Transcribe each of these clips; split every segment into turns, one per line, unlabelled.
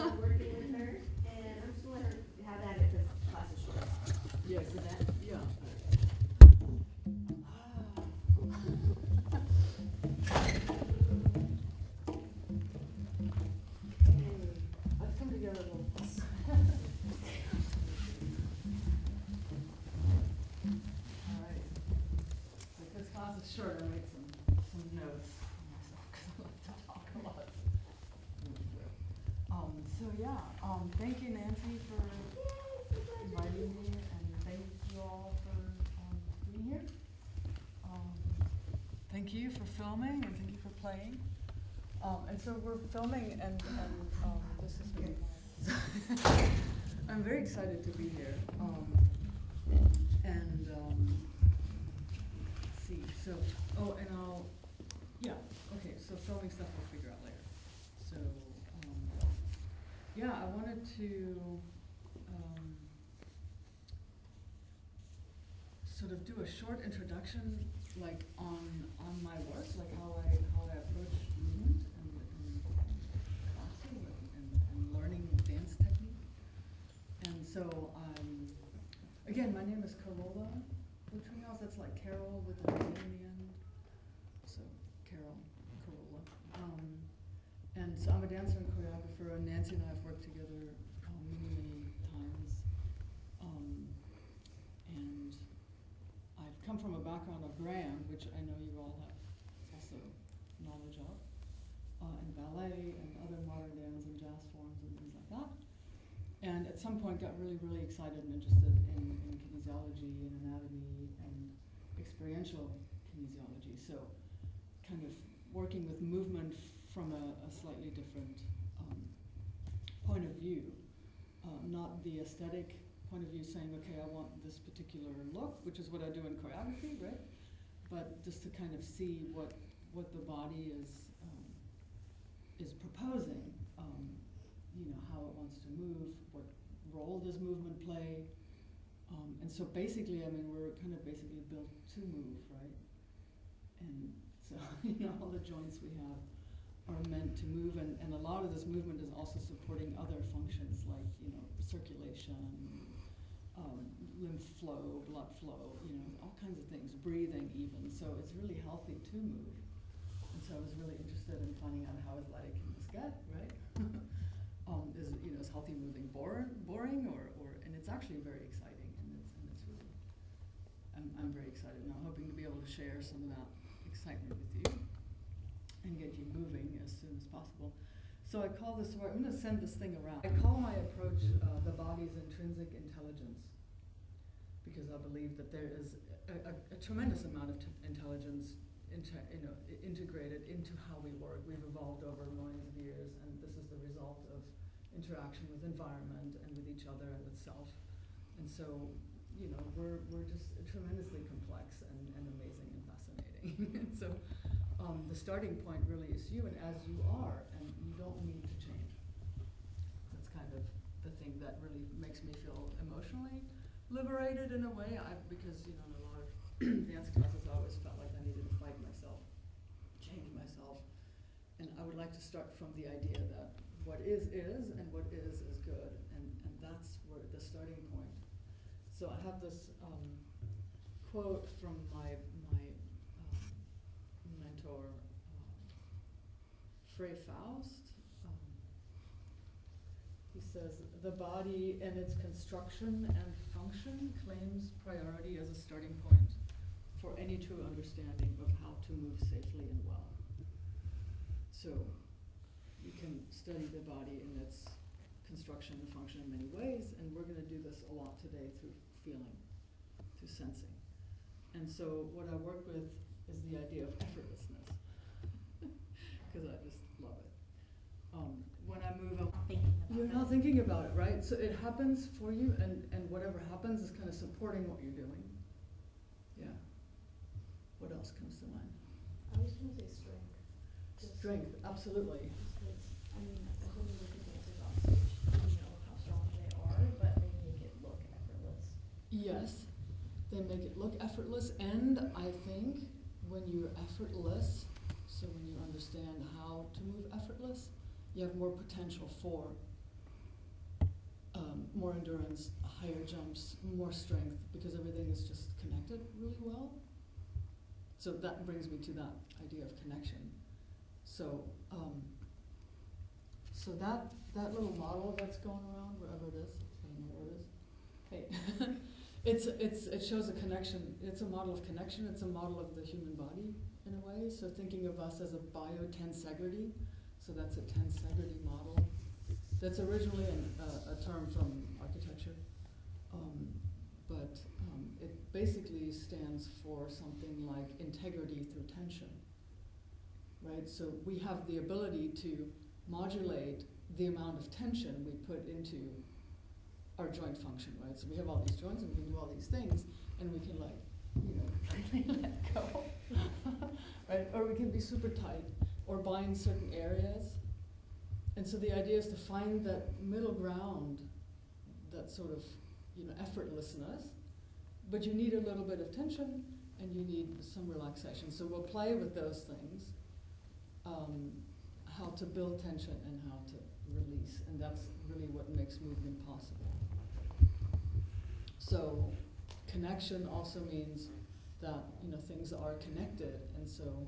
working with her, and I'm just gonna let her have at it because class is short.
Yes, that, yeah. Let's come together a little. All right. Because class is short, I made some notes for myself because I like to talk a lot. So yeah, thank you, Nancy, for inviting me, and thank you all for being here. Thank you for filming, and thank you for playing. And so we're filming, and this is me. I'm very excited to be here. Let's see. So, and okay. So filming stuff we'll figure out later. So, yeah, I wanted to sort of do a short introduction, like on my work, like how I approach movement and classes and learning dance technique. And so, again, my name is Karola Lu. That's like Carol with an A in the end. So Karola. And so I'm a dancer and choreographer, and Nancy and I have worked together many times. And I've come from a background of Graham, which I know you all have also knowledge of, and ballet and other modern dance and jazz forms and things like that. And at some point got really, really excited and interested in kinesiology and anatomy and experiential kinesiology. So kind of working with movement from a slightly different point of view. Not the aesthetic point of view saying, okay, I want this particular look, which is what I do in choreography, right? But just to kind of see what the body is proposing, how it wants to move, what role does movement play. And so basically, we're kind of basically built to move, right? And so, all the joints we have are meant to move, and a lot of this movement is also supporting other functions like, circulation, lymph flow, blood flow, all kinds of things, breathing even. So it's really healthy to move. And so I was really interested in finding out how athletic can this get, right? Is healthy moving boring and it's actually very exciting, and it's really, I'm very excited now, hoping to be able to share some of that excitement with you and get you moving as soon as possible. So I call this work, I'm going to send this thing around. I call my approach the body's intrinsic intelligence, because I believe that there is a tremendous amount of intelligence integrated into how we work. We've evolved over millions of years, and this is the result of interaction with environment and with each other and with self. And so, we're just tremendously complex and amazing and fascinating. And so the starting point really is you, and as you are, and you don't need to change. That's kind of the thing that really makes me feel emotionally liberated in a way, because in a lot of dance classes I always felt like I needed to fight myself, change myself. And I would like to start from the idea that what is, and what is good, and that's where the starting point. So I have this quote from my mentor, Frey Faust. He says, the body and its construction and function claims priority as a starting point for any true understanding of how to move safely and well. So you can study the body in its construction and function in many ways, and we're going to do this a lot today through feeling, through sensing. And so what I work with is the idea of effortlessness, because I just love it. When I move, you're not thinking about it, right? So it happens for you, and whatever happens is kind of supporting what you're doing. Yeah. What else comes to mind?
I was going to say strength.
Strength, absolutely.
When you look at dancers on stage, you know how strong they are, but they make it look effortless.
Yes, they make it look effortless, and I think when you're effortless, so when you understand how to move effortless, you have more potential for more endurance, higher jumps, more strength, because everything is just connected really well. So that brings me to that idea of connection. So, so that little model that's going around, wherever it is, I don't know where it is. Hey, it shows a connection. It's a model of connection. It's a model of the human body in a way. So thinking of us as a bio-tensegrity. So that's a tensegrity model. That's originally a term from architecture, but it basically stands for something like integrity through tension, right? So we have the ability to modulate the amount of tension we put into our joint function, right? So we have all these joints and we can do all these things, and we can completely let go, right? Or we can be super tight or bind certain areas. And so the idea is to find that middle ground, that sort of, effortlessness, but you need a little bit of tension and you need some relaxation. So we'll play with those things, how to build tension and how to release, and that's really what makes movement possible. So connection also means that, things are connected, and so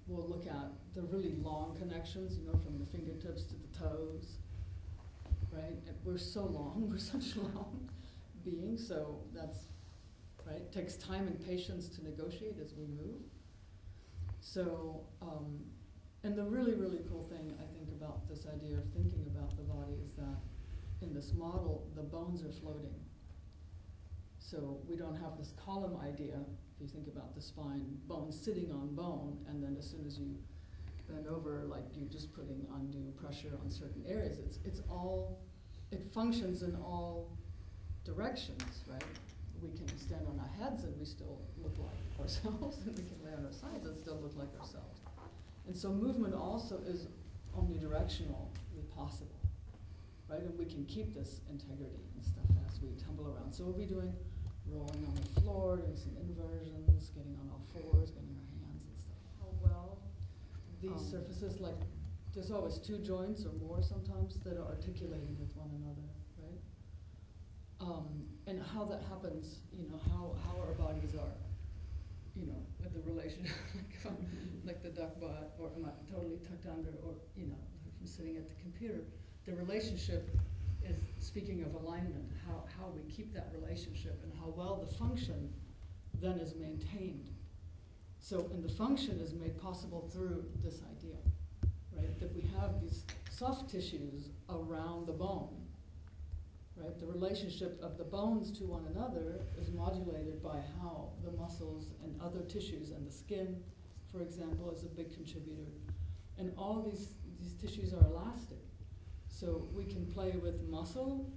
we'll look at the really long connections, from the fingertips to the toes, right? And we're so long, we're such long beings, so that's, right? It takes time and patience to negotiate as we move. So, and the really, really cool thing, I think, about this idea of thinking about the body is that in this model, the bones are floating. So we don't have this column idea. If you think about the spine, bone sitting on bone, and then as soon as you bend over, like you're just putting undue pressure on certain areas. It functions in all directions, right? We can stand on our heads and we still look like ourselves, and we can lay on our sides and still look like ourselves. And so movement also is omnidirectionally possible, right? And we can keep this integrity and stuff as we tumble around. So we'll be doing rolling on the floor, doing some inversions, getting on all fours, getting our hands and stuff. How well these surfaces, like there's always two joints or more sometimes that are articulating with one another, right? And how that happens, how our bodies are, with the relationship, like the duck butt, or am I totally tucked under, or, if I'm sitting at the computer, the relationship is, speaking of alignment, how we keep that relationship and how well the function then is maintained. So, and the function is made possible through this idea, right? That we have these soft tissues around the bone, right? The relationship of the bones to one another is modulated by how the muscles and other tissues, and the skin, for example, is a big contributor. And all these tissues are elastic. So we can play with muscle,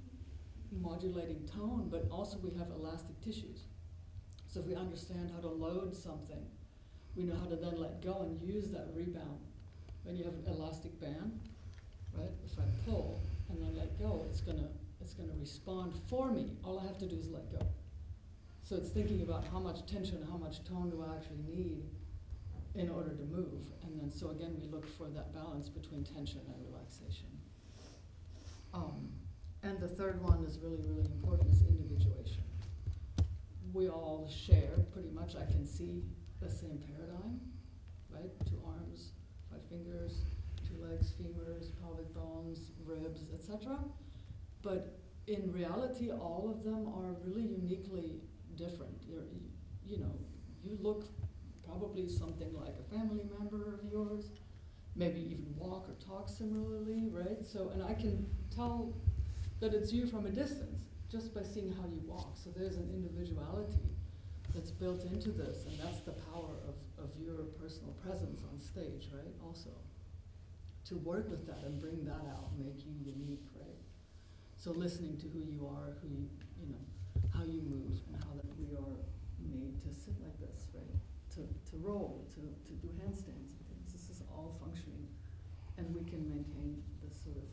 modulating tone, but also we have elastic tissues. So if we understand how to load something, we know how to then let go and use that rebound. When you have an elastic band, right? If I pull and then let go, it's gonna respond for me. All I have to do is let go. So it's thinking about how much tension, how much tone do I actually need in order to move. And then so again, we look for that balance between tension and relaxation. And the third one is really, really important, is individuation. We all share, pretty much, I can see the same paradigm, right? 2 arms, 5 fingers, 2 legs, femurs, pelvic bones, ribs, etc. But in reality, all of them are really uniquely different. You look probably something like a family member of yours, maybe even walk or talk similarly, right? So, and I can tell that it's you from a distance just by seeing how you walk. So there's an individuality that's built into this, and that's the power of your personal presence on stage, right? Also, to work with that and bring that out, make you unique, right? So listening to who you are, how you move, and how that we are made to sit like this, right? To roll, to do handstands and things. This is all functioning, and we can maintain this sort of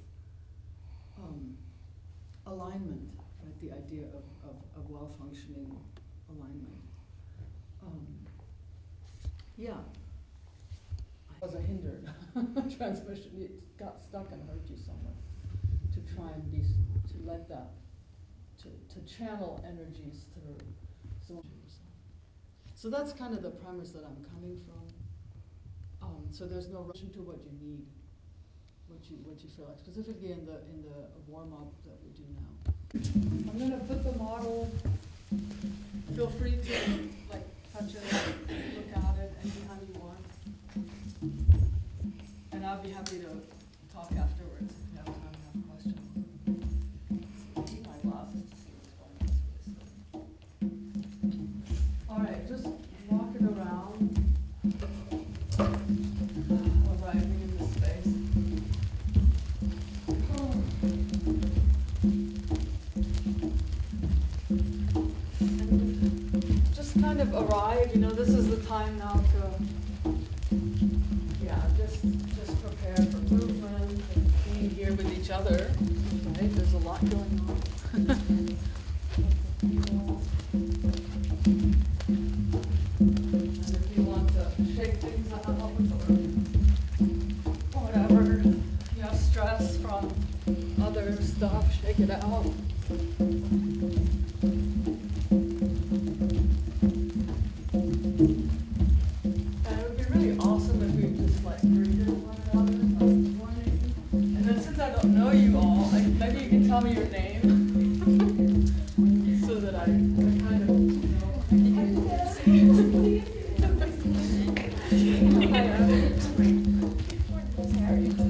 alignment, right? The idea of well-functioning alignment. Yeah. Was a hindered transmission. It got stuck and hurt you somewhere. To try and let that, to channel energies through. So that's kind of the premise that I'm coming from. So there's no rush into what you need, what you feel like, specifically in the warm-up that we do now. I'm gonna put the model. Feel free to touch it, look at it anytime you want. And I'll be happy to talk afterwards if you have time to have questions. Let's keep my glasses to see what's going on. All right, just walking around, arriving in this space. And just kind of arrive, this is the time now to, just prepare for movement and being here with each other, right? There's a lot going on. And if you want to shake things up or whatever, you have stress from other stuff, shake it out. Tell me your name, so that I kind of know.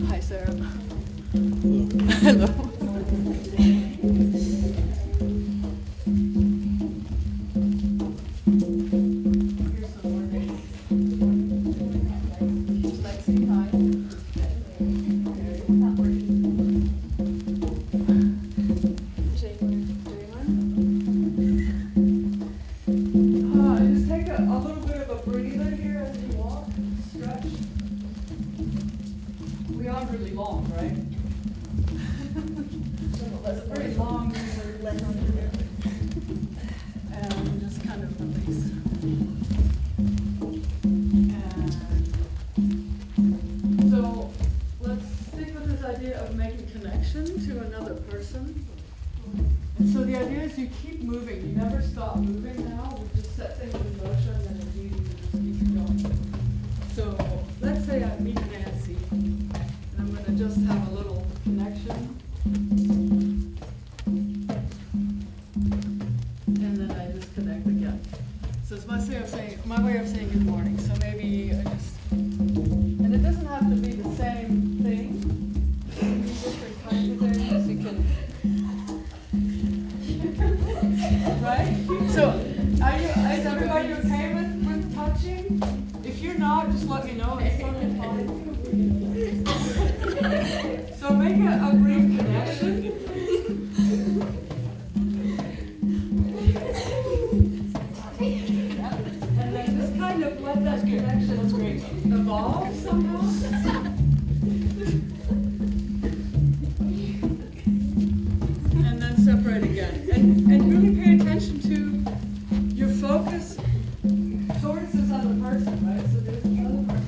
Hi, Sarah. Hello. Here's some more names. Lexi, hi. Really long, right? That's very long. And just kind of release. And so let's stick with this idea of making connection to another person. And so the idea is you keep moving. You never stop moving now. We just set things in motion and it's easy to just keep going. So let's say I meet Nancy. I'm going to just have a little connection. And then I just connect again. So it's my way of saying good morning. So maybe I just, and it doesn't have to be the same thing. It can be different kinds of things. You can, right? So is everybody okay with touching? If you're not, just let me know. It's totally fine. So make a brief connection. And then just kind of let that connection evolve somehow. And then separate again. And really pay attention to your focus towards this other person, right? So there's the other person.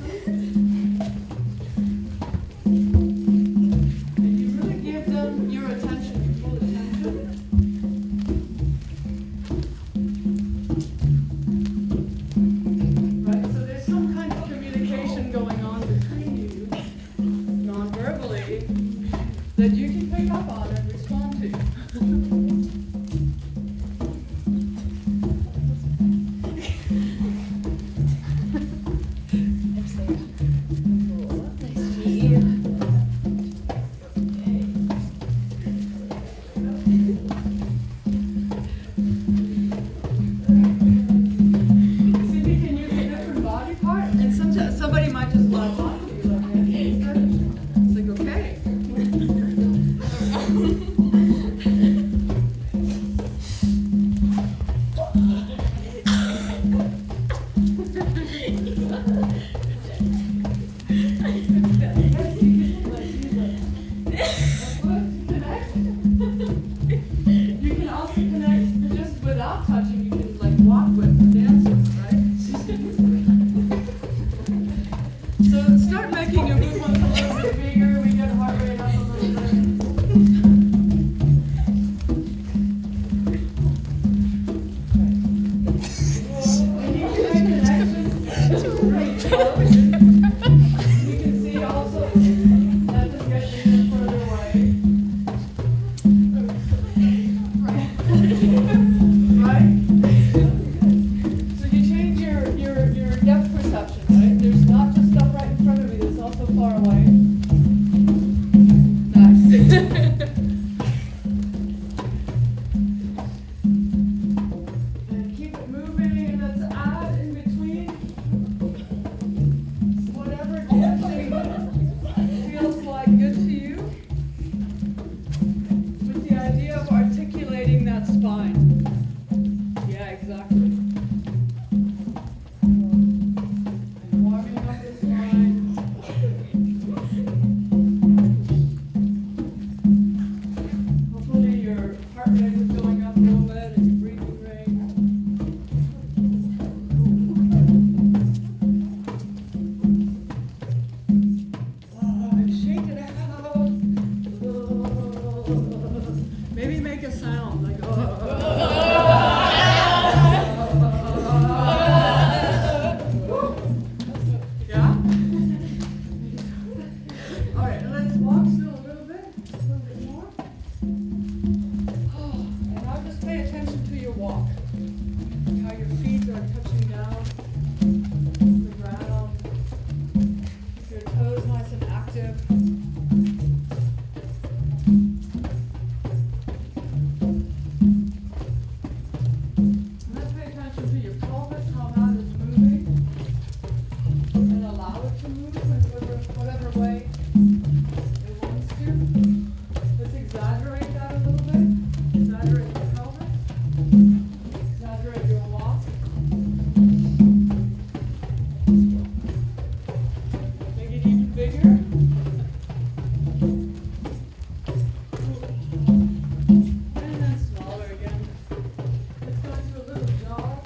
That you can pick up on and respond to.
I'm Sarah. Karola. Nice to meet you.
Cindy can use a different body part, and somebody might just latch on to you like that. It's like, okay. And keep it moving. Let's add in between whatever dancing feels like good to you, with the idea of articulating that spine. Yeah, exactly. And warming up the spine. Hopefully your heart rate is going up a little bit and your breathing rate. And shake it out. Maybe make a sound like yeah? All right, let's walk still a little bit more. And now just pay attention to your walk. How your feet are touching down the ground. Keep your toes nice and active. And let's pay attention to your pelvis, how that is moving. And allow it to move in whatever way it wants to. Let's exaggerate that a little bit. Exaggerate your pelvis. Exaggerate your walk. Make it even bigger. And then smaller again. Let's go to a little jog.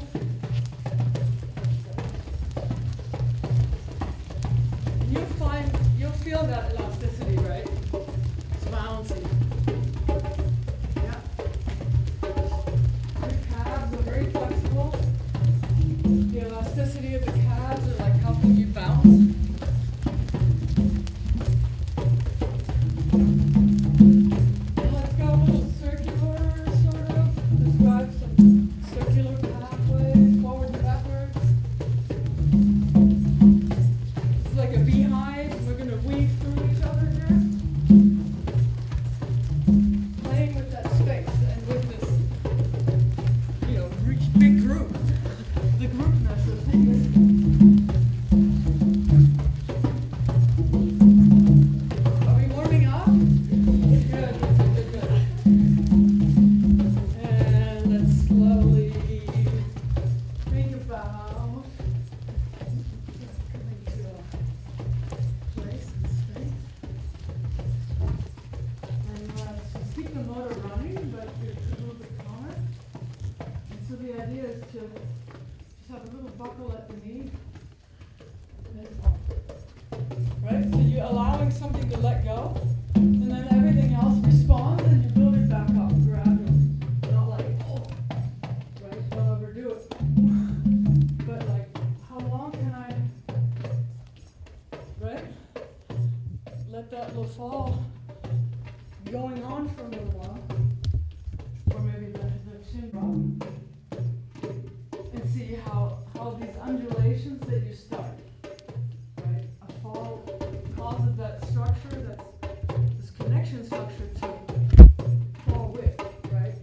You'll feel that elasticity, right? It's bouncy. Yeah. Your calves are very flexible. The elasticity of the calves are like helping you bounce. Let's go a little circular, sort of. Describe some circular pathways, forward and backwards. It's like a beehive. We're going to weave through each other here. Playing with that space and with this, big group. The groupness of things. Are we warming up? Good. And let's slowly think about coming to a place and space. And let's keep the motor running, but it's a little bit calmer. And so the idea is to just have a little buckle at the knee. And up. Right? So you're allowing something to let go, and then everything else responds, and you build it back up gradually. Not like, right? Don't overdo it. But like, how long can I, right? Let that little fall going on for a little while. Or maybe the chin drop. And see how these undulations that you start, right? A fall causes that structure, that's this connection structure to fall with, right?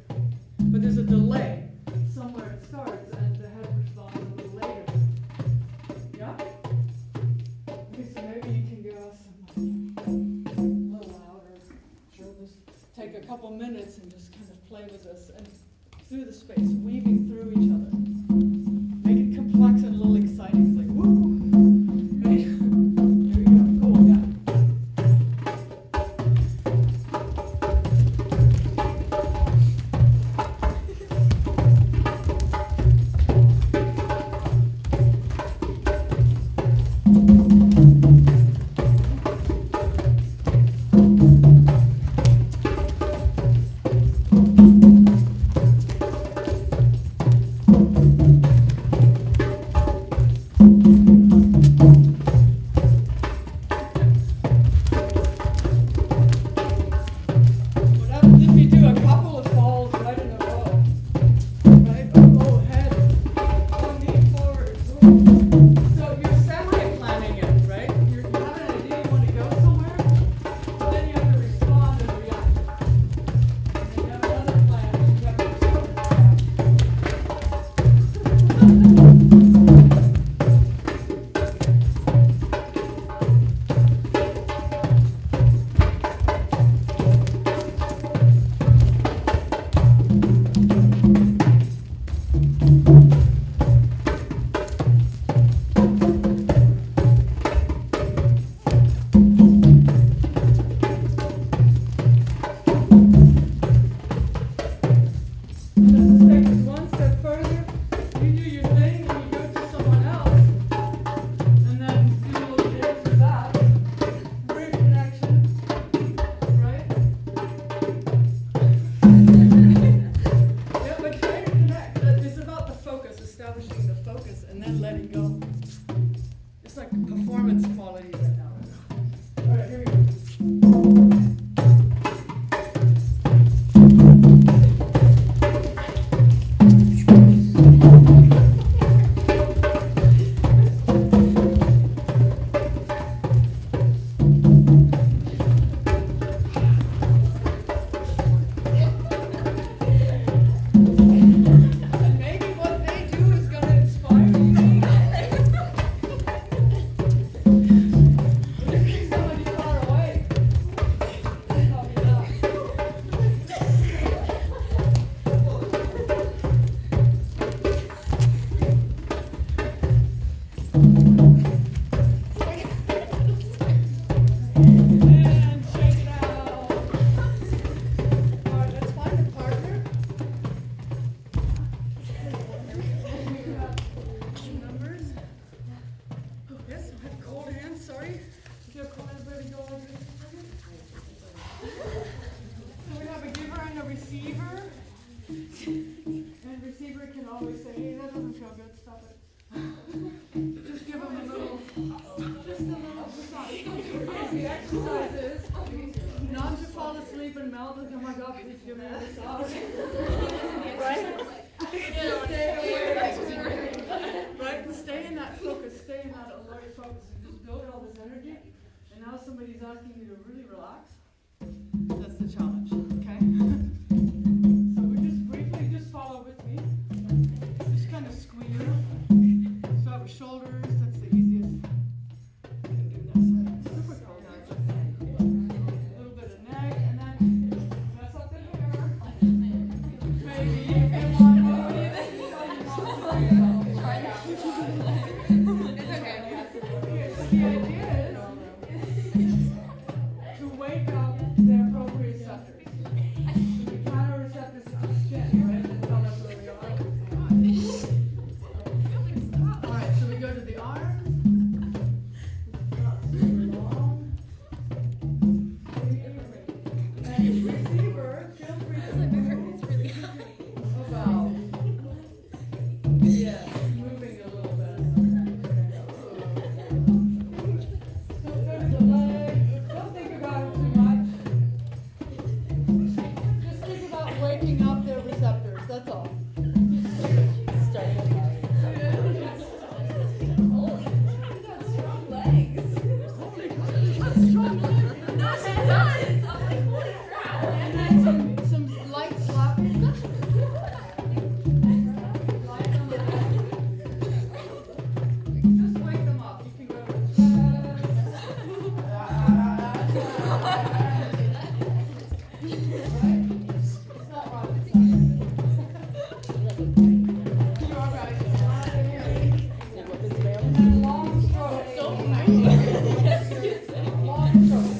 But there's a delay. Somewhere it starts and the head responds a little later. Yeah? Okay, so maybe you can give us a little louder. Sure, just take a couple minutes and just kind of play with this and through the space, weaving through each other. Make it complex and a little exciting. It's like, woo! Right? There you go. Cool, yeah. a receiver, and receiver can always say, hey, that doesn't feel good, stop it. Just give them a little massage. The exercise is not to fall asleep and melt and, oh my God, please give me a massage. Right? Right? Stay in that focus, stay in that alert focus, and just build all this energy. And now somebody's asking you to really relax. That's the challenge, okay? So we just briefly, just follow with me. Just kind of squeeze. Start with shoulders, that's the easiest. You can do this. Super cool. A little bit of neck, and then press up the hair. Maybe if you want to move it. The idea is to wake up the appropriate receptors. The counter receptors to the chin, right? That tell us where we are. Alright, so we go to the arms. Long. And receiver, feel free to move about. Yeah, moving a little bit. Don't go to the leg. Don't think about it too much. Just think about waking up their receptors, that's all. And then some light slapping. Light on the head. Just wake them up. You can go to the right? It's not rocket science. You are right. And then long strokes. Long strokes.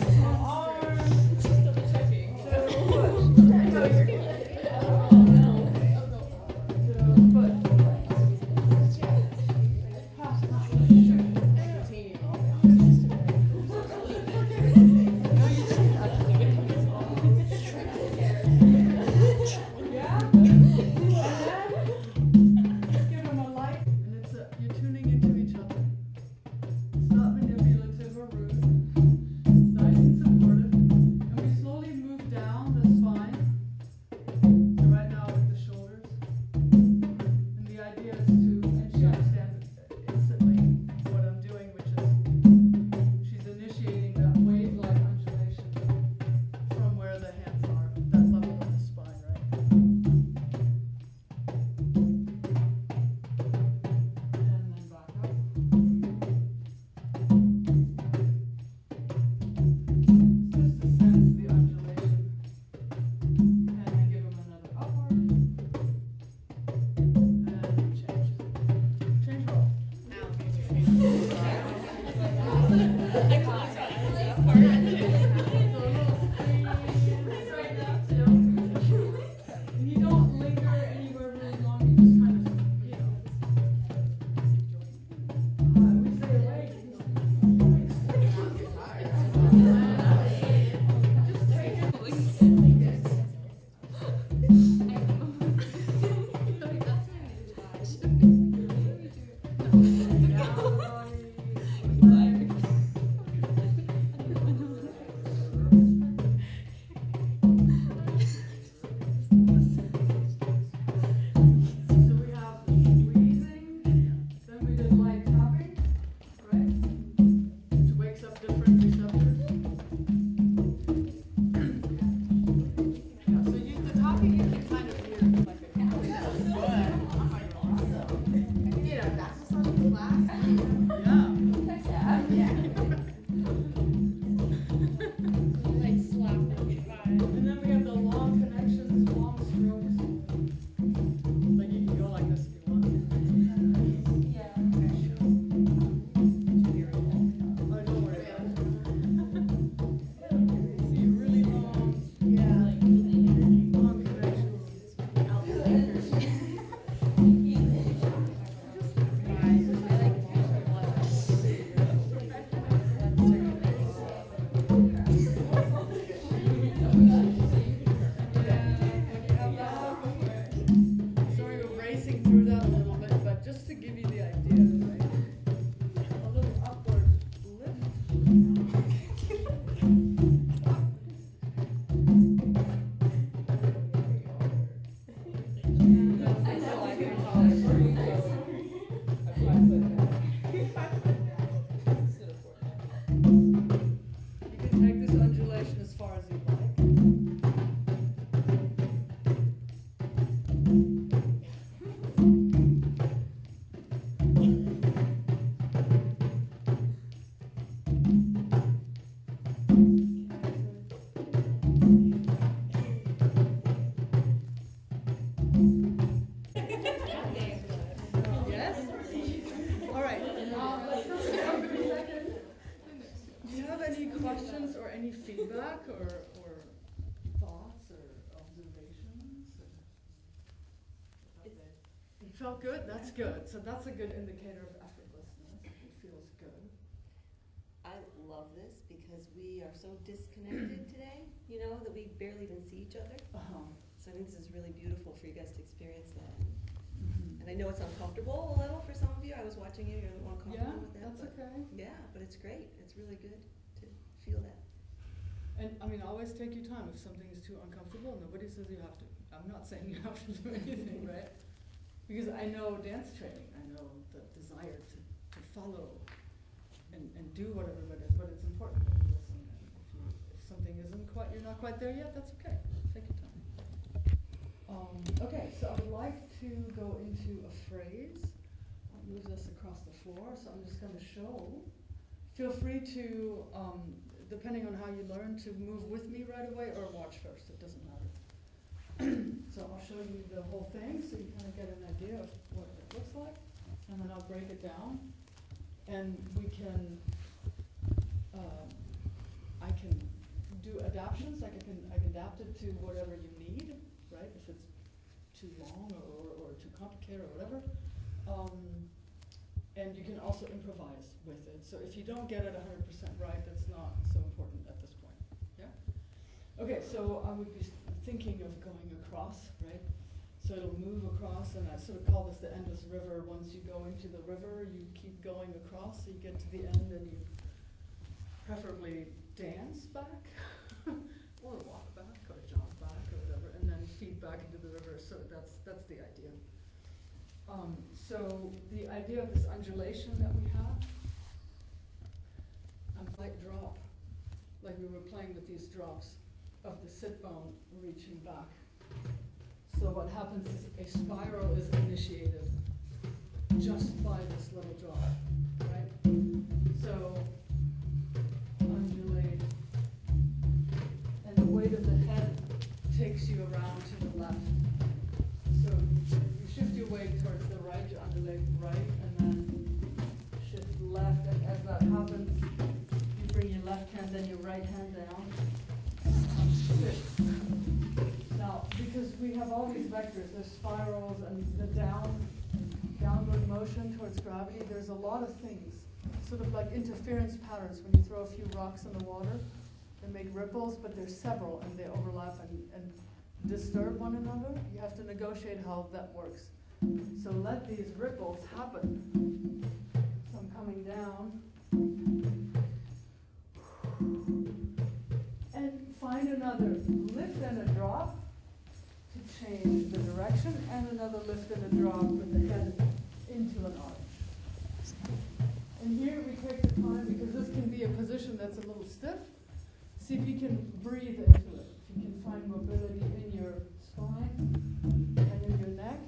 Felt good? That's good. So that's a good indicator of effortlessness. It feels good.
I love this because we are so disconnected today, you know, that we barely even see each other.
Uh-huh.
So I think this is really beautiful for you guys to experience that.
Mm-hmm.
And I know it's uncomfortable a little for some of you. I was watching you, you're a little uncomfortable with that.
Yeah, that's
but
okay.
yeah, but it's great. It's really good to feel that.
And I mean, always take your time. If something is too uncomfortable, nobody says you have to. I'm not saying you have to do anything, right? Because I know dance training, I know the desire to follow and do what everybody does, but it's important that you listen. And if something isn't quite, you're not quite there yet, that's okay. Take your time. Okay, so I would like to go into a phrase. I'll move this across the floor, so I'm just going to show. Feel free to, depending on how you learn, to move with me right away or watch first. It doesn't matter. So I'll show you the whole thing so you kind of get an idea of what it looks like, and then I'll break it down, and we can, I can do adaptions, like I can adapt it to whatever you need, right, if it's too long or too complicated or whatever, and you can also improvise with it. So if you don't get it 100% right, that's not so important at this point, yeah? Okay, so I would be thinking of going across, right? So it'll move across, and I sort of call this the endless river. Once you go into the river, you keep going across, so you get to the end, and you preferably dance back, or walk back, or jog back, or whatever, and then feed back into the river. So that's the idea. So the idea of this undulation that we have, a slight drop, like we were playing with these drops of the sit bone reaching back. So what happens is a spiral is initiated just by this little drop, right? So undulate, and the weight of the head takes you around to the left. So you shift your weight towards the right, you undulate right, and then shift left, and as that happens, you bring your left hand, then your right hand down. Now, because we have all these vectors, there's spirals and the downward motion towards gravity, there's a lot of things, sort of like interference patterns. When you throw a few rocks in the water, they make ripples, but there's several, and they overlap and disturb one another. You have to negotiate how that works. So let these ripples happen. So I'm coming down. And find another lift and a drop to change the direction, and another lift and a drop with the head into an arch. And here we take the time, because this can be a position that's a little stiff. See if you can breathe into it. If you can find mobility in your spine and in your neck,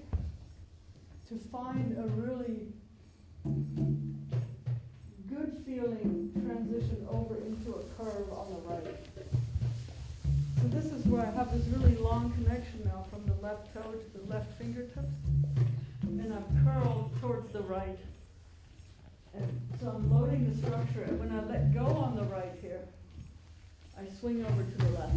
to find a really good feeling transition over into a curve on the right. So this is where I have this really long connection now from the left toe to the left fingertips. And I'm curled towards the right. And so I'm loading the structure. And when I let go on the right here, I swing over to the left.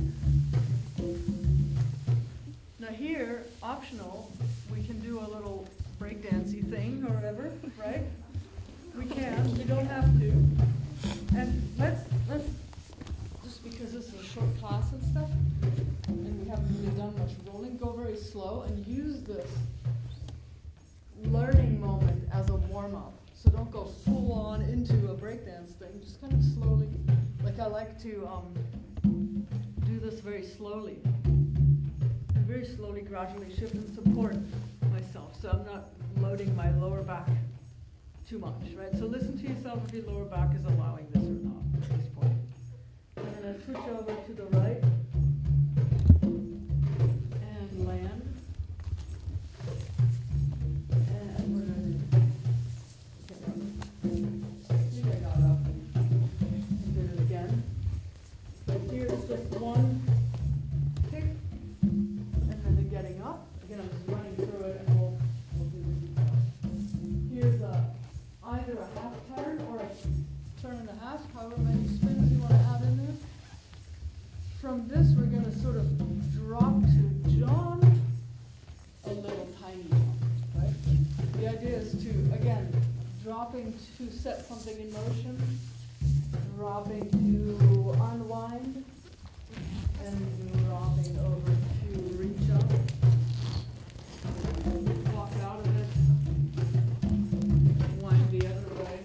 Now here, optional, we can do a little breakdancey thing or whatever, right? We can, we don't have to. And let's just because this is a short class and stuff, and we haven't really done much rolling, go very slow and use this learning moment as a warm-up. So don't go full on into a breakdance thing, just kind of slowly. Like I like to do this very slowly. And very slowly, gradually shift and support myself. So I'm not loading my lower back too much, right? So listen to yourself if your lower back is allowing this or not at this point. And then I switch over to the right and land. And we're going to get up. I think I got up and did it again. But here it's just one kick and then getting up. Again, I'm just running through it and we'll do the details. Here's either a half turn or a turn and a half, however many spins you want to add in there. From dropping to set something in motion, dropping to unwind, and dropping over to reach up. Walk out of it, wind the other way.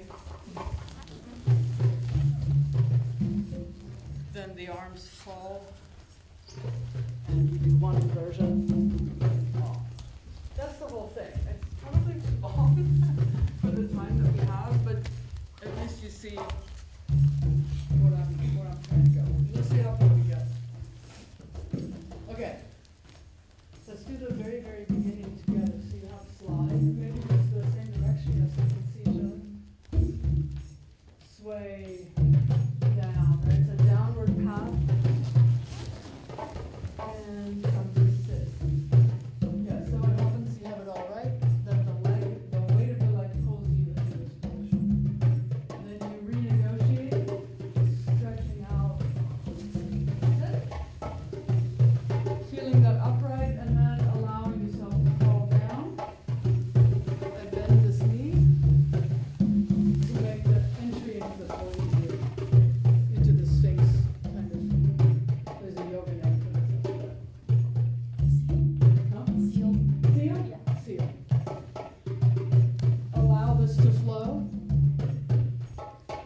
Then the arms fall, and you do one version. Oh. That's the whole thing. It's probably too long for the time that we have, but at least you see what I'm trying to go. We'll see how far we get. Okay. Let's do the very, very beginning together. So you have slide, maybe just the same direction as you can see, Joe. Sway down, right? It's a downward path. And come to sit. Yeah, so what happens, you have it all right, then the weight of the leg pulls you into this position. Then you renegotiate, stretching out. That's it. Feeling that upright, and then allowing yourself to fall down. And bend this knee to make the entry into the floor easier, into the Sphinx kind of. There's a yoga name for this. Huh?
Seal.
Seal?
Yeah.
Seal. Allow this to flow.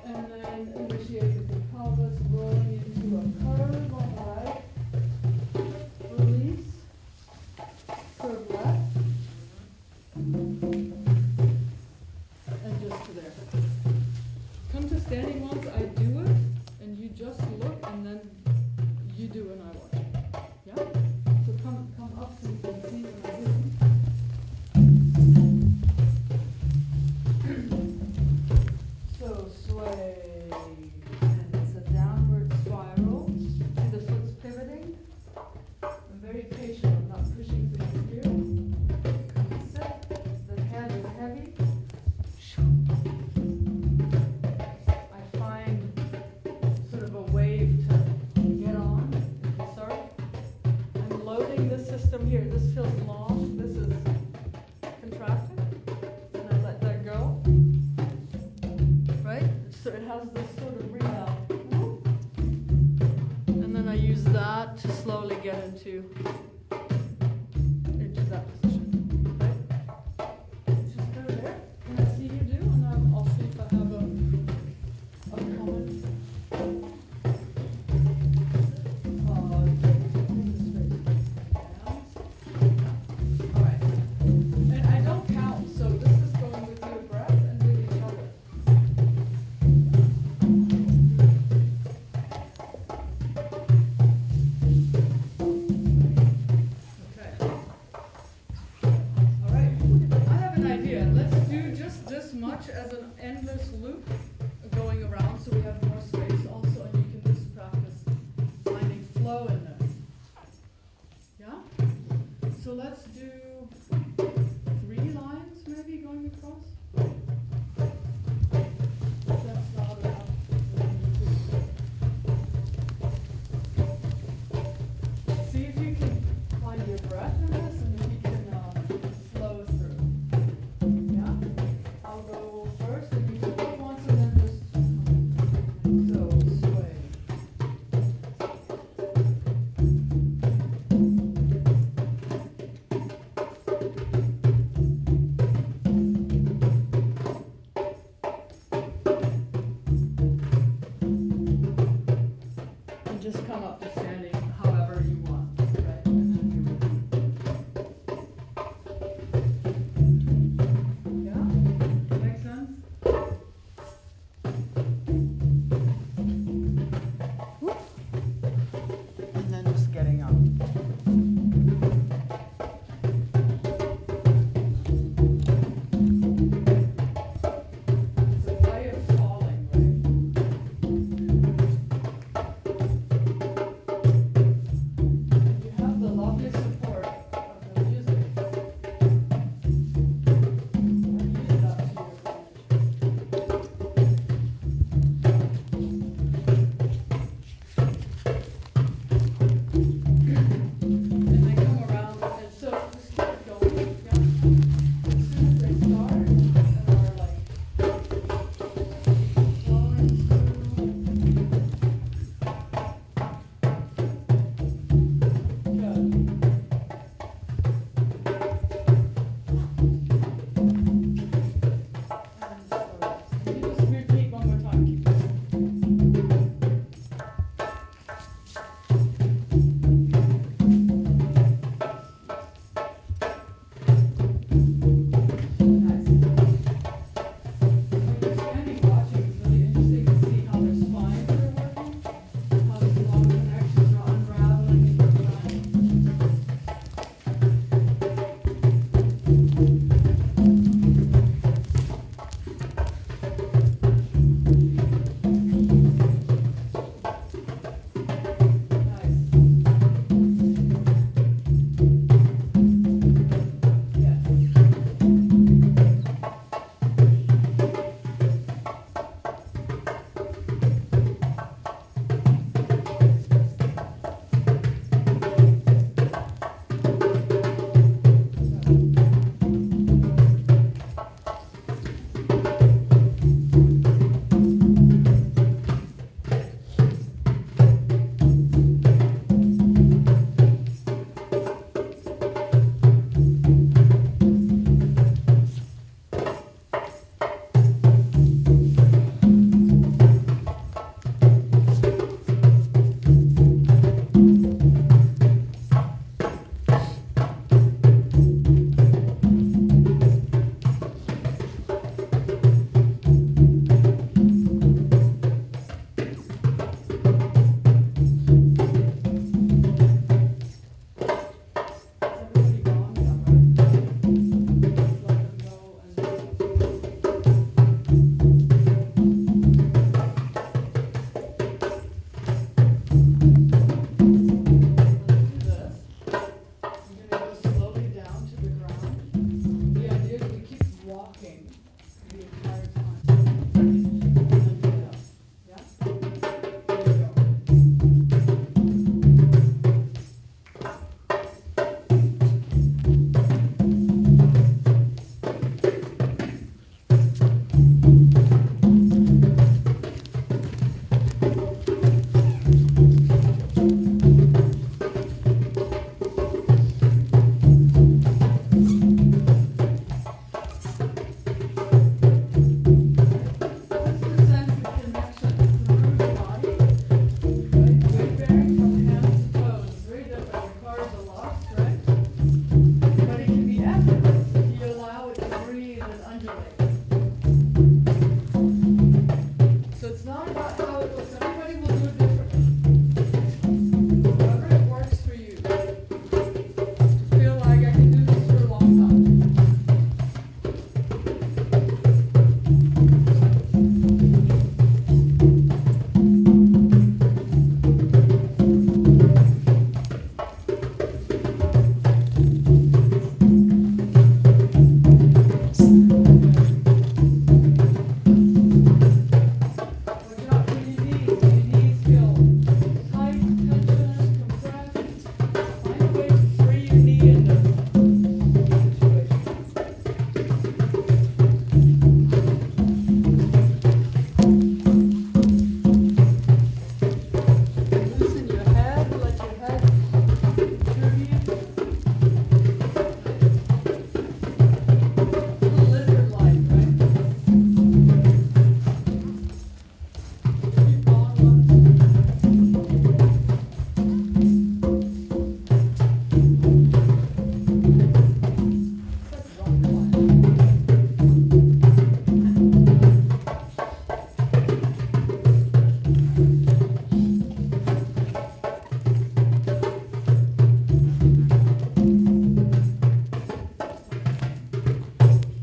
And then initiate with the pelvis rolling into a curve on the right. Release. Curve left. And just to there. Come to standing once, I do it, and you just look, and then you do and I watch. Yeah? So come up so you can see what I do. So sway, and it's a downward spiral. See the foot's pivoting? I'm very patient, I'm not pushing things here. Come sit, the head is heavy. I find sort of a wave to get on if you start. I'm loading this system here. This feels long. This is contracted. And I let that go. Right? So it has this sort of rebound. And then I use that to slowly get into that position. Right? Just go there. And I see you do, and I'll see if I have a comment. Alright. And I don't count, so this is going with your breath and with each other. Okay. Alright. I have an idea. Let's do just this much as an endless loop going around so we have more space also, and you can just practice finding flow in this. Yeah? So let's do 3 lines maybe going across. That's loud enough. See if you can find your breath in this and if you can flow through. Yeah? I'll go first and you can go once and then just so sway.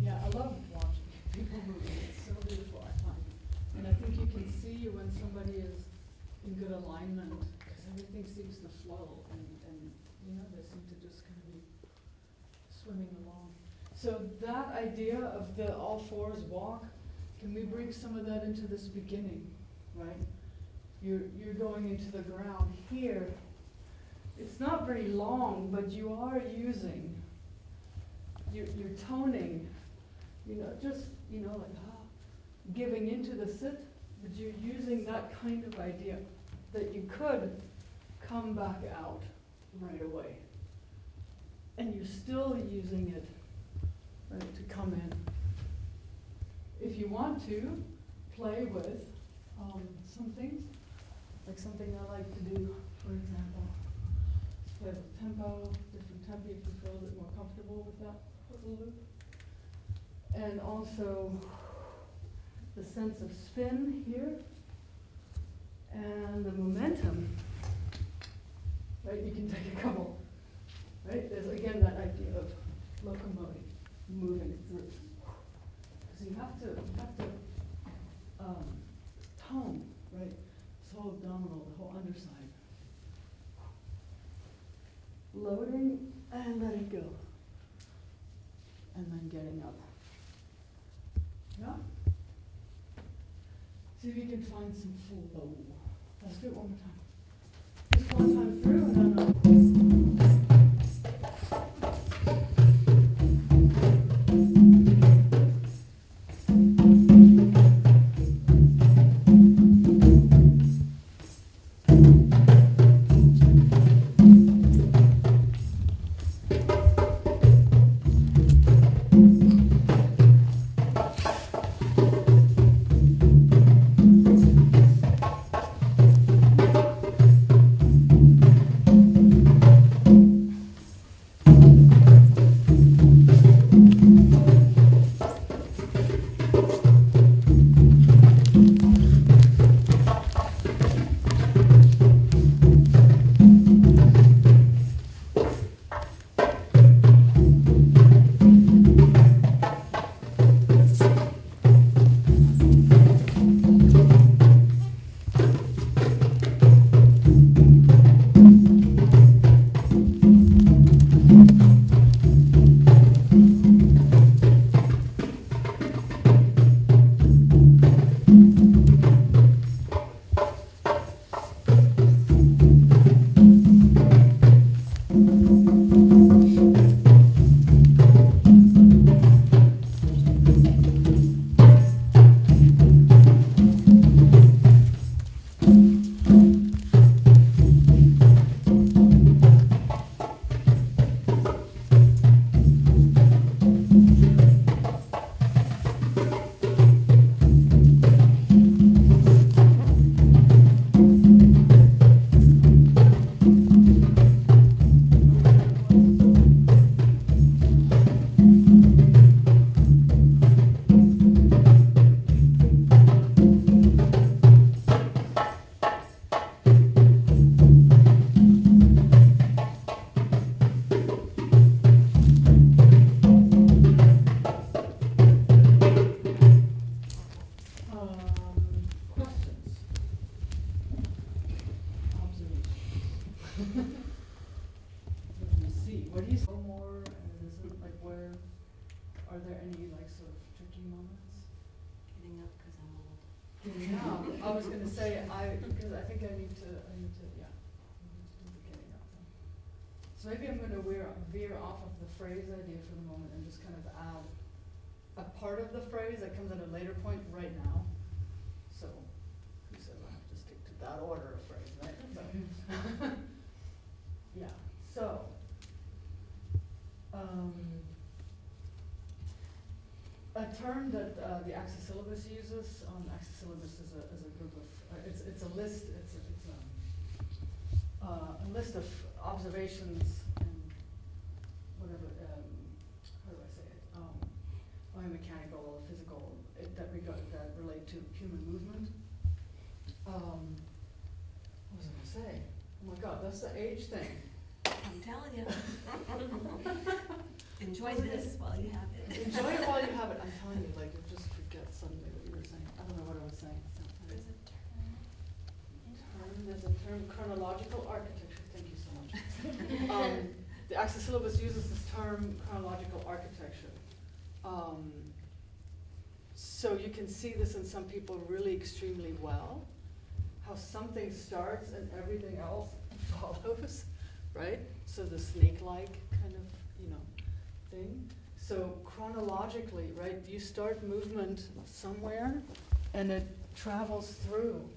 Yeah, I love watching people move. It's so beautiful, I find. And I think you can see when somebody is in good alignment, because everything seems to flow, and you know, they seem to just kind of be swimming along. So that idea of the all fours walk, can we bring some of that into this beginning, right? You're going into the ground here. It's not very long, but you are using, you're toning, you know, just, you know, like giving into the sit, but you're using that kind of idea that you could come back out right away. And you're still using it, right, to come in. If you want to, play with some things, like something I like to do, for example. Play with tempo, different tempo if you feel a bit more comfortable with that little loop. And also the sense of spin here and the momentum. Right, you can take a couple. Right, there's again that idea of locomoting, moving through. Because you have to tone, right? This whole abdominal, the whole underside. Loading and letting go. And then getting up. Yeah? See if you can find some flow. Let's do it one more time. Just one time through and then Are there any like sort of tricky moments?
Getting up because I'm old.
Getting up. I was going to say because I think I need to do the getting up thing. So maybe I'm going to veer off of the phrase idea for the moment and just kind of add a part of the phrase that comes at a later point right now. So who says I have to stick to that order of phrase, right? So, yeah. So. A term that the Access Syllabus uses. Access Syllabus is a group of it's a list. It's a list of observations and Just the age thing.
I'm telling you. Enjoy this while you have it.
Enjoy it while you have it. I'm telling you, like, you just forget suddenly what you were saying. I don't know what I was saying.
There's a term.
There's a term, chronological architecture. Thank you so much. The Access syllabus uses this term, chronological architecture. So you can see this in some people really extremely well, how something starts and everything else follows, right? So the snake-like kind of, thing. So chronologically, right, you start movement somewhere and it travels through,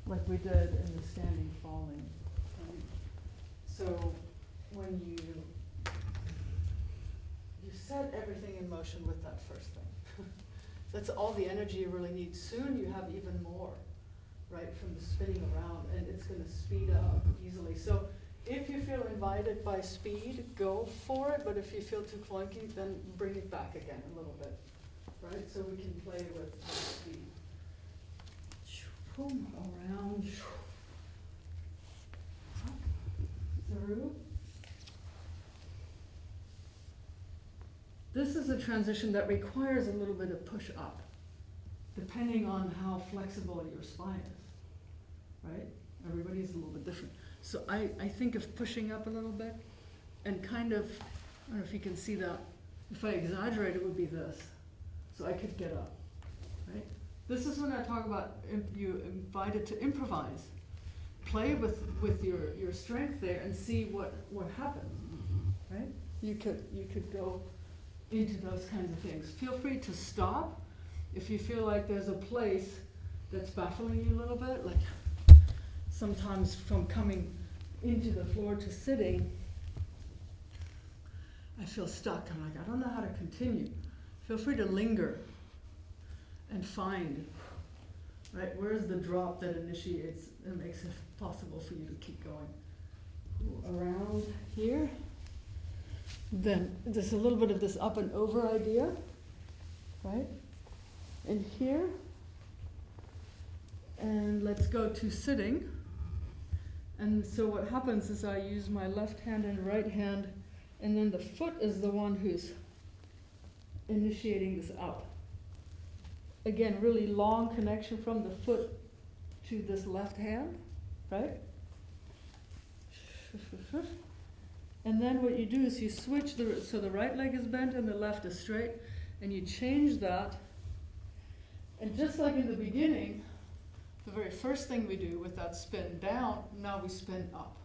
like we did in the standing falling. Right? So when you set everything in motion with that first thing. That's all the energy you really need. Soon you have even more, right, from the spinning around, and it's going to speed up easily. So if you feel invited by speed, go for it, but if you feel too clunky, then bring it back again a little bit, right? So we can play with speed. Boom, around, through. This is a transition that requires a little bit of push up, depending on how flexible your spine is, right? Everybody's a little bit different. So I think of pushing up a little bit and kind of, I don't know if you can see that. If I exaggerate, it would be this. So I could get up, right? This is when I talk about you invited to improvise. Play with your strength there and see what happens, right? You could go into those kinds of things. Feel free to stop if you feel like there's a place that's baffling you a little bit, like sometimes from coming into the floor to sitting, I feel stuck. I'm like, I don't know how to continue. Feel free to linger and find, right, where's the drop that initiates and makes it possible for you to keep going. Around here. Then there's a little bit of this up and over idea, right? And here. And let's go to sitting. And so what happens is I use my left hand and right hand, and then the foot is the one who's initiating this up. Again, really long connection from the foot to this left hand, right? And then what you do is you switch, so the right leg is bent and the left is straight, and you change that. And just like in the beginning, the very first thing we do with that spin down, now we spin up.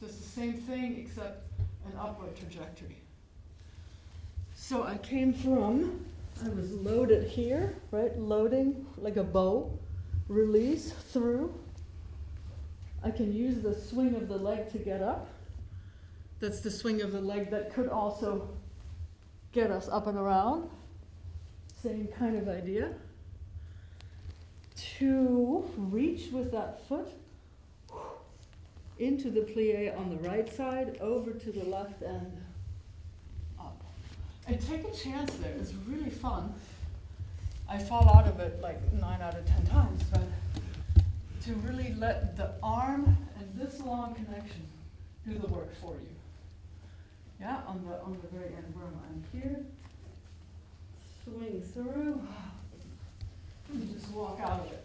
So it's the same thing except an upward trajectory. So I was loaded here, right? Loading like a bow, release through. I can use the swing of the leg to get up. That's the swing of the leg that could also get us up and around. Same kind of idea. To reach with that foot into the plie on the right side, over to the left and up. And take a chance there, it's really fun. I fall out of it like 9 out of 10 times, but to really let the arm and this long connection do the work for you. Yeah, on the very end, where I'm here, swing through, and just walk out of it.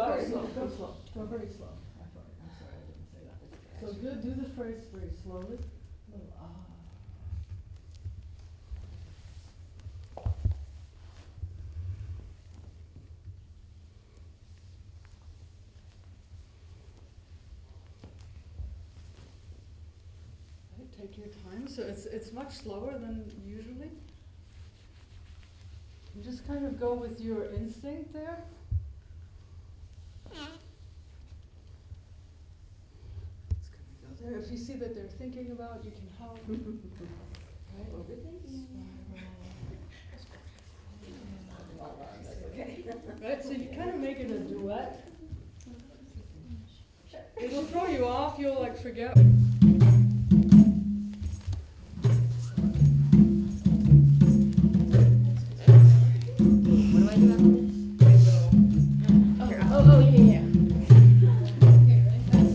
Sorry,
course.
go slow. Go very slow. I'm sorry, I didn't say that. So good, do the phrase very slowly. Little ah. Right, take your time. So it's much slower than usually. You just kind of go with your instinct there. It's gonna go there. If you see that they're thinking about, you can help. Right?
Overthinking. Okay.
Right, so you kind of make it a duet. It'll throw you off, you'll like forget.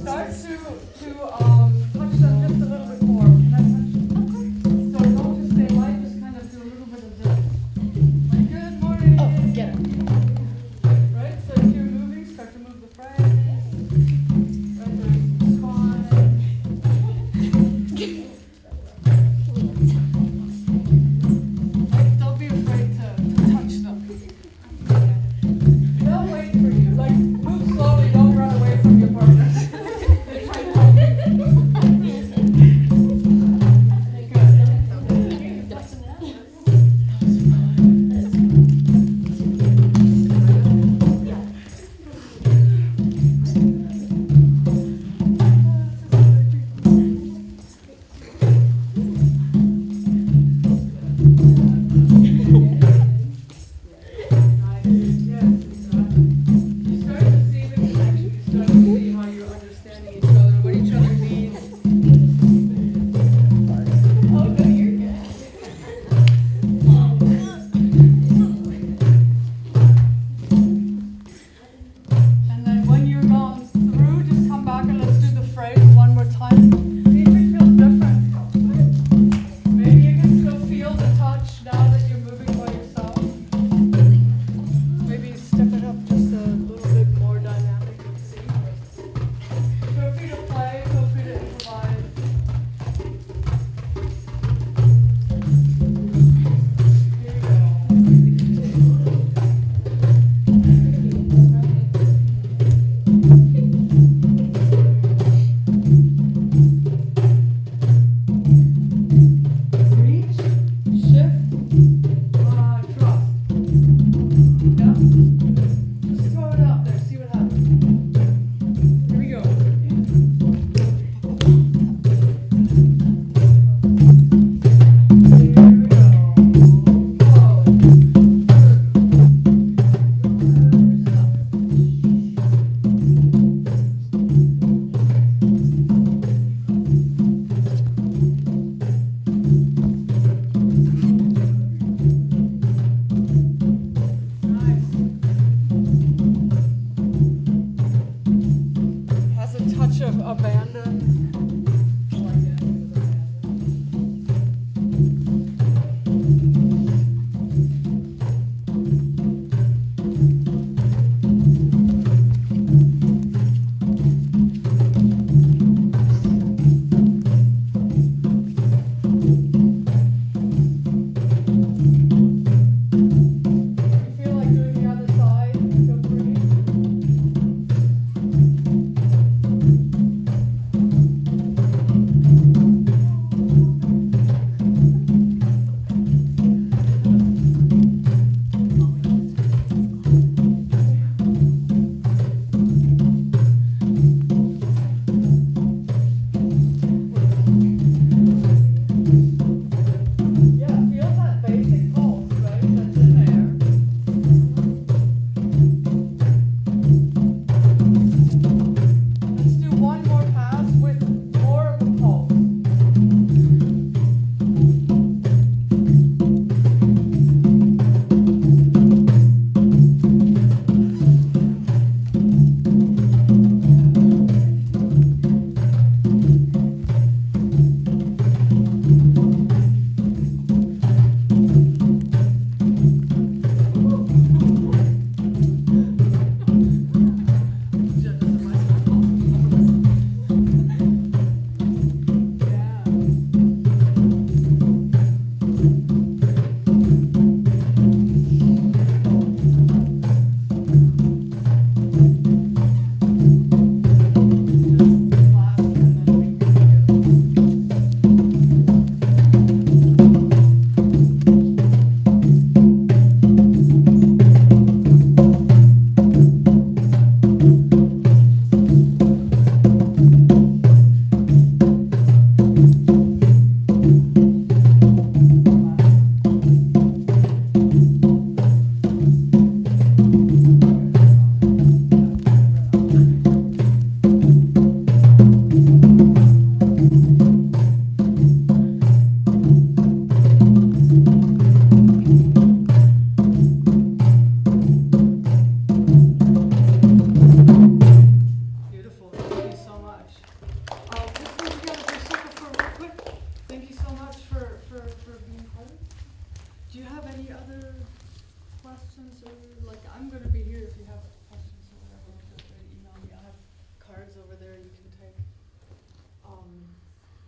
Start to touch them just a little bit more. Can I touch them? So don't just stay light, just kind of do a little bit of this. Like, good morning.
Oh, get it.
Right, so if you're moving, start to move the frame. Right, there's the spine.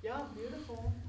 Yeah, beautiful.